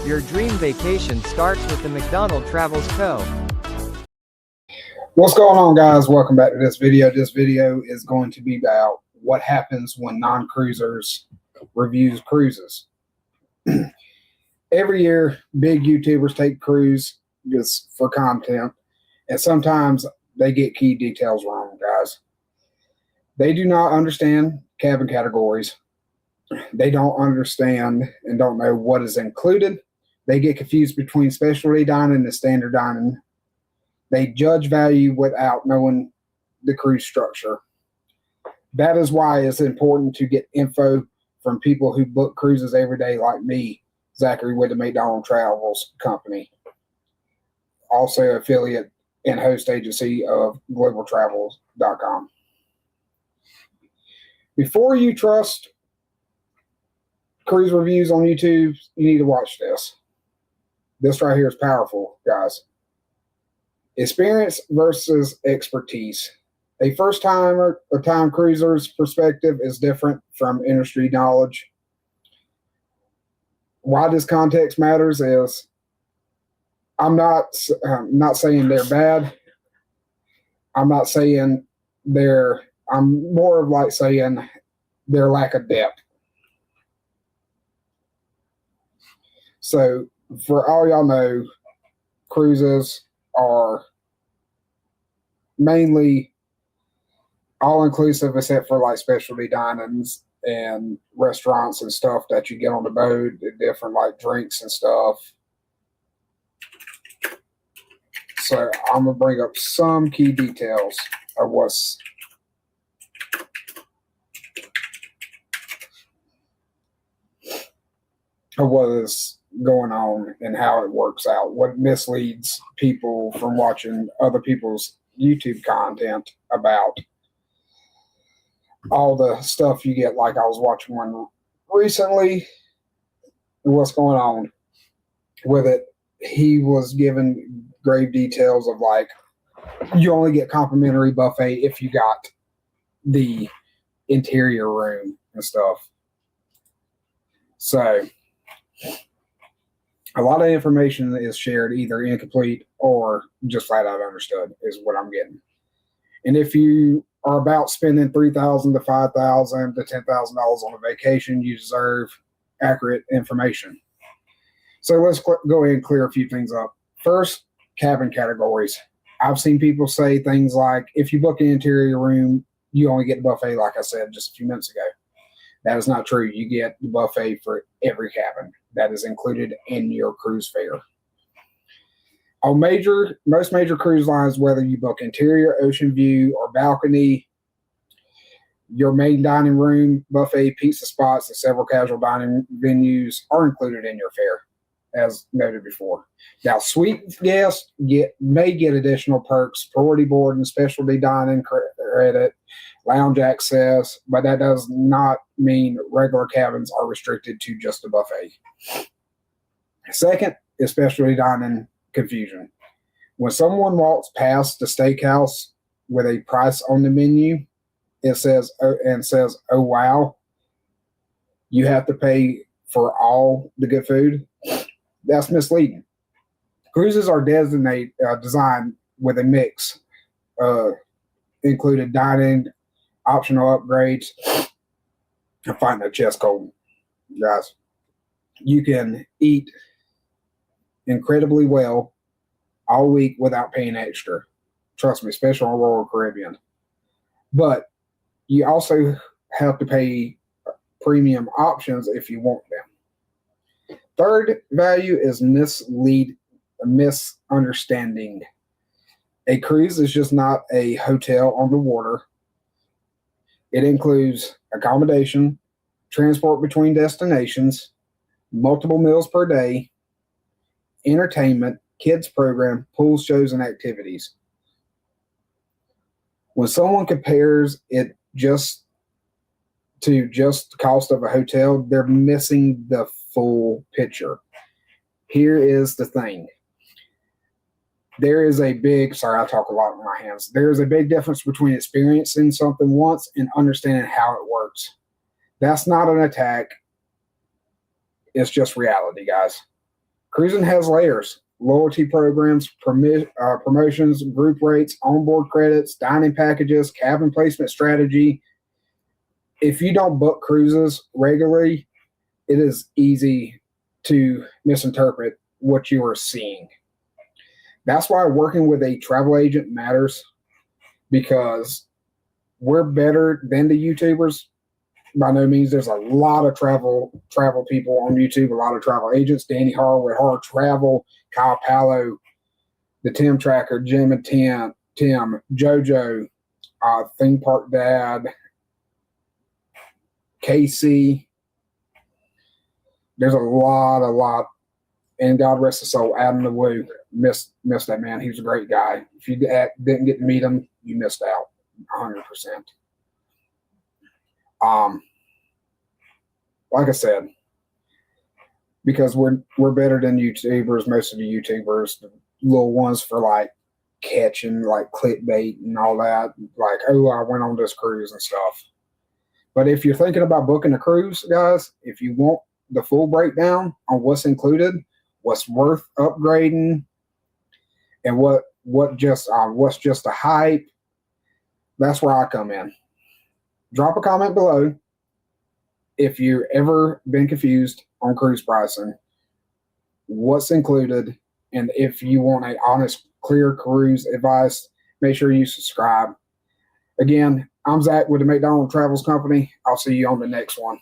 Your dream vacation starts with the McDonald Travels Co. What's going on, guys? Welcome back to this video. This video is going to be about what happens when non-cruisers reviews cruises. Every year, big YouTubers take cruise just for content, and sometimes they get key details wrong, guys. They do not understand cabin categories. They don't understand and don't know what is included. They get confused between specialty dining and standard dining. They judge value without knowing the cruise structure. That is why it's important to get info from people who book cruises every day, like me, Zachary, with the McDonald Travels Company, also affiliate and host agency of globaltravels.com. Before you trust cruise reviews on YouTube, you need to watch this. This right here is powerful, guys. Experience versus expertise. A first-timer or time cruiser's perspective is different from industry knowledge. Why this context matters is I'm not saying they're bad. I'm not saying I'm more of like saying their lack of depth. So for all y'all know, cruises are mainly all-inclusive except for like specialty dinings and restaurants and stuff that you get on the boat, different like drinks and stuff. So I'm going to bring up some key details of what is going on and how it works out, what misleads people from watching other people's YouTube content about all the stuff you get. Like I was watching one recently, what's going on with it. He was given grave details of like, you only get complimentary buffet if you got the interior room and stuff. So a lot of information is shared either incomplete or just flat out understood is what I'm getting. And if you are about spending $3,000 to $5,000 to $10,000 on a vacation, you deserve accurate information. So let's go ahead and clear a few things up. First, cabin categories. I've seen people say things like, if you book an interior room, you only get the buffet, like I said just a few minutes ago. That is not true. You get the buffet for every cabin. That is included in your cruise fare. On most major cruise lines, whether you book interior, ocean view, or balcony, your main dining room, buffet, pizza spots, and several casual dining venues are included in your fare, as noted before. Now, suite guests may get additional perks, priority boarding, specialty dining credit, lounge access, but that does not mean regular cabins are restricted to just a buffet. Second is specialty dining confusion. When someone walks past the steakhouse with a price on the menu, it says, "Oh wow, you have to pay for all the good food." That's misleading. Cruises are designed with a mix, included dining, optional upgrades. I'm fighting a chest cold, guys. You can eat incredibly well all week without paying extra. Trust me, especially on Royal Caribbean. But you also have to pay premium options if you want them. Third value is misunderstanding. A cruise is just not a hotel on the water. It includes accommodation, transport between destinations, multiple meals per day, entertainment, kids program, pool shows, and activities. When someone compares it just the cost of a hotel, they're missing the full picture. Here is the thing. There is a big, sorry, I talk a lot with my hands. There is a big difference between experiencing something once and understanding how it works. That's not an attack. It's just reality, guys. Cruising has layers: loyalty programs, promotions, group rates, onboard credits, dining packages, cabin placement strategy. If you don't book cruises regularly, it is easy to misinterpret what you are seeing. That's why working with a travel agent matters, because we're better than the YouTubers. By no means. There's a lot of travel people on YouTube, a lot of travel agents. Danny Harr with Harr Travel, Kyle Pallow, the Tim Tracker, Jim and Tim, JoJo, Theme Park Dad, Casey. There's a lot, and God rest his soul, Adam the Woo. Missed that man. He was a great guy. If you didn't get to meet him, you missed out 100%. Like I said, because we're better than YouTubers. Most of the YouTubers, the little ones for like catching like clickbait and all that, like, oh, I went on this cruise and stuff. But if you're thinking about booking a cruise, guys, if you want the full breakdown on what's included, what's worth upgrading, and what's just a hype, that's where I come in. Drop a comment below if you've ever been confused on cruise pricing, what's included, and if you want a honest, clear cruise advice, make sure you subscribe. Again, I'm Zach with the McDonald Travels Company. I'll see you on the next one.